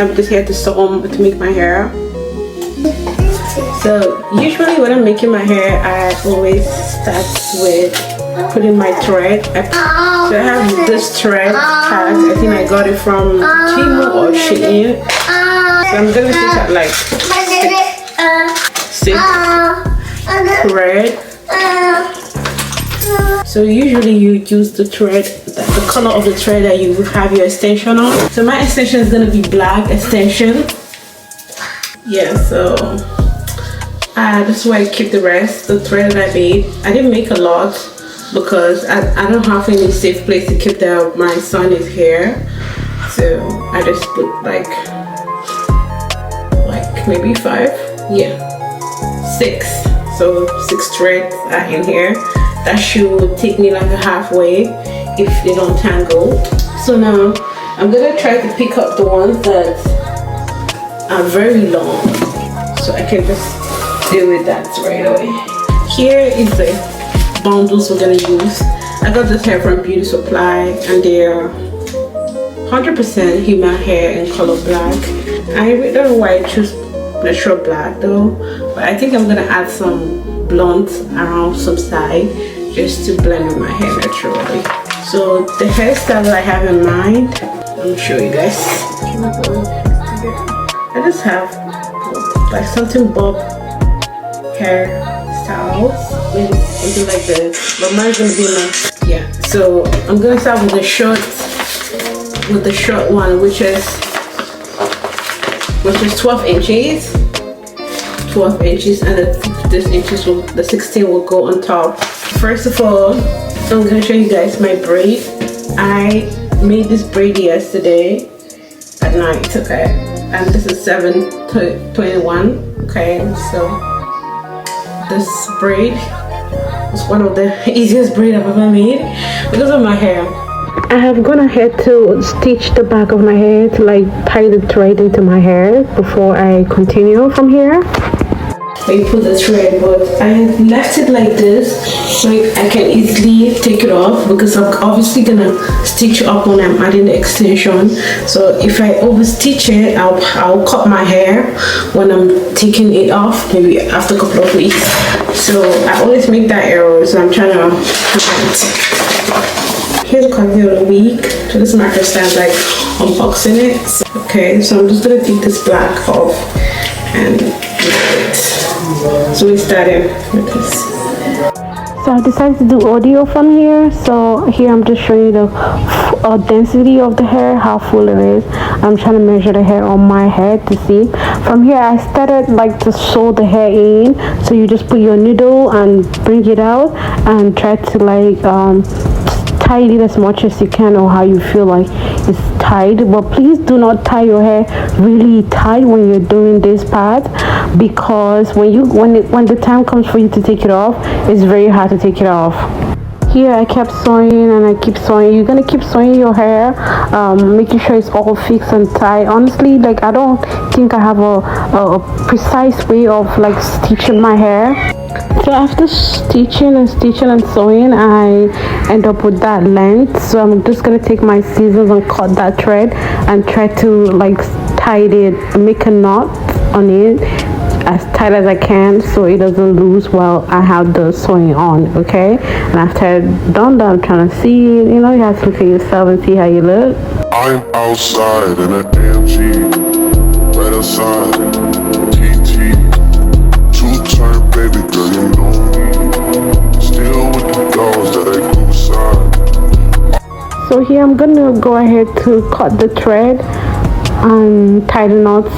I'm just here to to make my hair. So usually when I'm making my hair, I always start with putting my thread. So I have this thread pack. I think I got it from Temu or Shein. So I'm gonna take out like six thread. So usually you use the thread, the color of the thread that you have your extension on. So my extension is gonna be black extension. Yeah, so this is where I keep the rest, the thread that I made. I didn't make a lot because I don't have any safe place to keep my son's hair. So I just put like maybe 5, yeah, 6. So 6 threads are in here. That should take me like a halfway if they don't tangle. So now I'm gonna try to pick up the ones that are very long, so I can just deal with that right away. Here is the bundles we're gonna use. I got this hair from Beauty Supply and they're 100% human hair in color black. I really don't know why I choose natural black though, but I think I'm gonna add some blonde around some side just to blend with my hair naturally. So the hairstyle that I have in mind, I'll show you guys. I just have like something bob hairstyles, maybe something like this, but mine's gonna be like, yeah. So I'm gonna start with the short one, which is 12 inches. 12 inches, and this inches the 16 will go on top. First of all, I'm gonna show you guys my braid. I made this braid yesterday at night, okay, and this is 7/21, okay. So this braid is one of the easiest braid I've ever made because of my hair. I have gone ahead to stitch the back of my hair to like tie the thread into my hair before I continue from here. I put the thread, but I left it like this so I can easily take it off because I'm obviously gonna stitch up when I'm adding the extension. So if I over stitch it, I'll cut my hair when I'm taking it off, maybe after a couple of weeks. So I always make that error, so I'm trying to prevent. Here's a copy of the week. So this is my first time like unboxing it. Okay, so I'm just gonna take this black off and so we started with this. So I decided to do audio from here. So here I'm just showing you the density of the hair, how full it is. I'm trying to measure the hair on my head to see. From here I started like to sew the hair in. So you just put your needle and bring it out and try to like tight it as much as you can, or how you feel like it's tight. But please do not tie your hair really tight when you're doing this part, because when the time comes for you to take it off, it's very hard to take it off. Here I kept sewing and I keep sewing. You're gonna keep sewing your hair, making sure it's all fixed and tight. Honestly, like I don't think I have a precise way of like stitching my hair. So after stitching and sewing, I end up with that length. So I'm just gonna take my scissors and cut that thread and try to like tie it, make a knot on it as tight as I can so it doesn't lose while I have the sewing on, okay? And after I've done that, I'm trying to see, you know, you have to look at yourself and see how you look. I'm outside in an AMG, right outside, TT, 2-turn baby girl, you know me, still with the dogs that I grew beside. So here I'm gonna go ahead to cut the thread and tie the knots.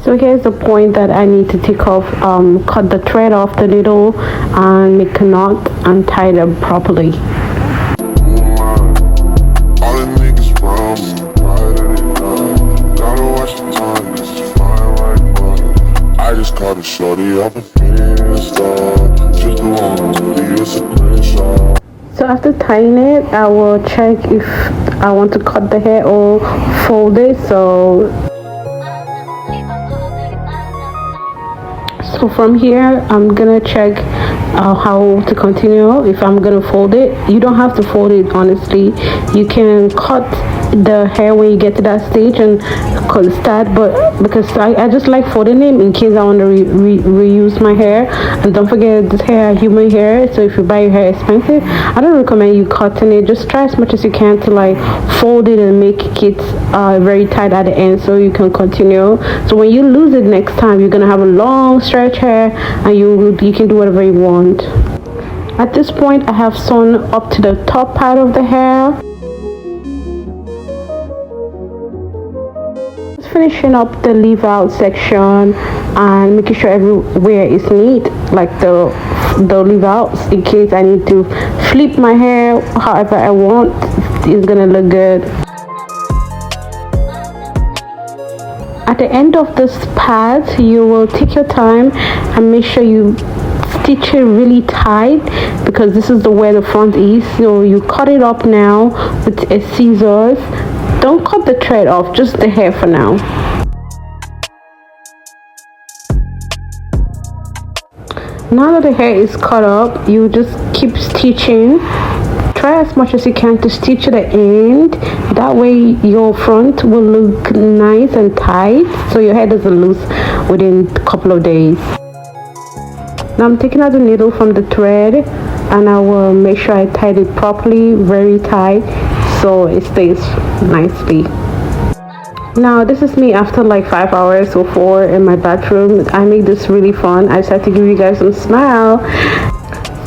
So here's the point that I need to take off, cut the thread off the needle and make a knot and tie them properly. I just caught a shorty off a Insta, just the one really is a screenshot. So after tying it, I will check if I want to cut the hair or fold it. So from here, I'm gonna check how to continue. If I'm gonna fold it, you don't have to fold it, honestly. You can cut the hair when you get to that stage and start, but because I just like folding it in case I want to reuse my hair. And don't forget, this hair human hair, so if you buy your hair expensive, I don't recommend you cutting it. Just try as much as you can to like fold it and make it very tight at the end so you can continue. So when you lose it next time, you're gonna have a long stretch hair and you can do whatever you want. At this point, I have sewn up to the top part of the hair. Finishing up the leave out section and making sure everywhere is neat, like the leave outs, in case I need to flip my hair however I want. It's gonna look good. At the end of this part, you will take your time and make sure you stitch it really tight, because this is where the front is. So you cut it up now with a scissors. Don't cut the thread off, just the hair for now. Now that the hair is cut up, you just keep stitching. Try as much as you can to stitch to the end. That way your front will look nice and tight, so your hair doesn't lose within a couple of days. Now I'm taking out the needle from the thread and I will make sure I tie it properly, very tight, so it stays nicely. Now this is me after like 5 hours or 4 in my bathroom. I make this really fun. I just had to give you guys some smile.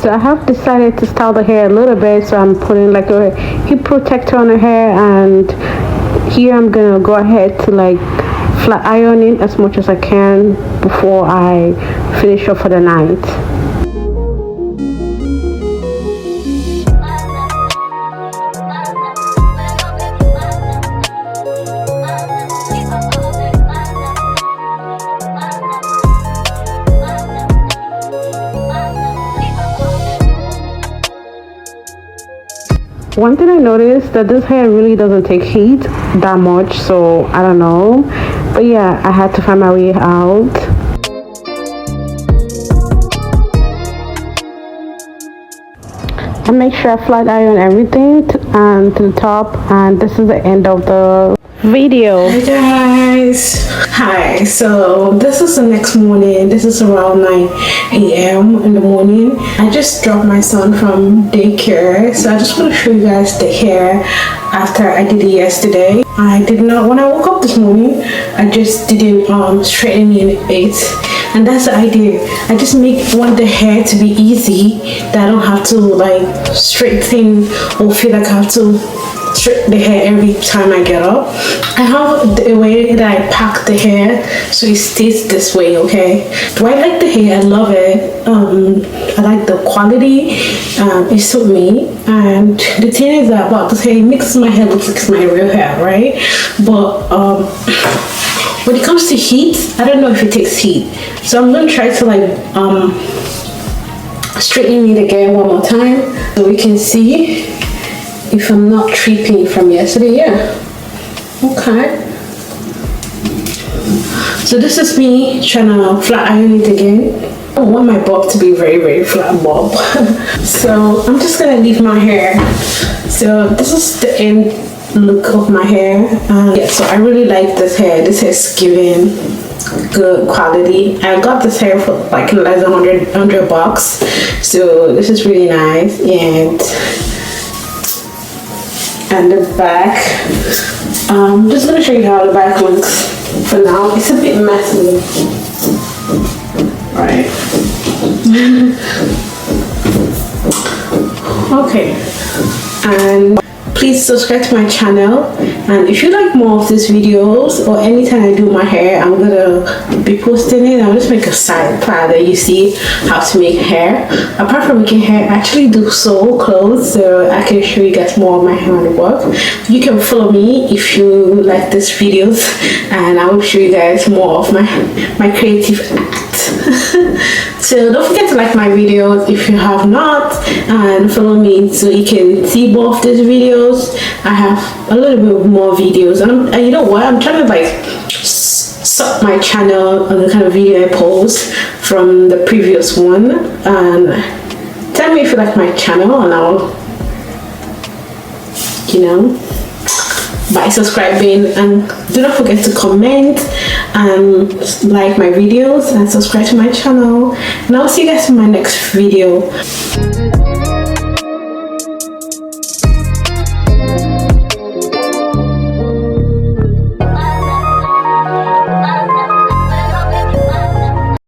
So I have decided to style the hair a little bit, so I'm putting like a heat protector on the hair, and here I'm gonna go ahead to like flat iron it as much as I can before I finish up for the night. One thing I noticed that this hair really doesn't take heat that much, so I don't know, but yeah, I had to find my way out. I make sure I flat iron everything to the top, and this is the end of the video. Hey guys, hi. So this is the next morning. This is around 9 a.m. in the morning. I just dropped my son from daycare, so I just want to show you guys the hair after I did it yesterday. I did not, when I woke up this morning, I just didn't straighten it, and that's the idea. I just want the hair to be easy, that I don't have to like straighten or feel like I have to straighten the hair every time I get up. I have the way that I pack the hair so it stays this way, okay? Do I like the hair? I love it. I like the quality. It suits me. And the thing is that about this hair, it makes my hair look like it's my real hair, right? But when it comes to heat, I don't know if it takes heat. So I'm gonna try to like straighten it again one more time so we can see if I'm not tripping from yesterday. Yeah, okay. So this is me trying to flat iron it again. I want my bob to be very, very flat bob. So I'm just gonna leave my hair. So this is the end look of my hair. Yeah, so I really like this hair. This hair is giving good quality. I got this hair for like less than 100 bucks. So this is really nice. And the back, I'm just gonna show you how the back looks for now. It's a bit messy, right? Okay, and please subscribe to my channel, and if you like more of these videos, or anytime I do my hair, I'm gonna be posting it. I'll just make a side part that you see how to make hair. Apart from making hair, I actually do sew clothes, so I can show you guys more of my handiwork. You can follow me if you like these videos, and I will show you guys more of my creative act. So don't forget to like my videos if you have not, and follow me so you can see more of these videos. I have a little bit more videos, and you know what, I'm trying to like sub my channel on the kind of video I post from the previous one, and tell me if you like my channel, and I'll, by subscribing. And do not forget to comment and like my videos and subscribe to my channel, and I'll see you guys in my next video.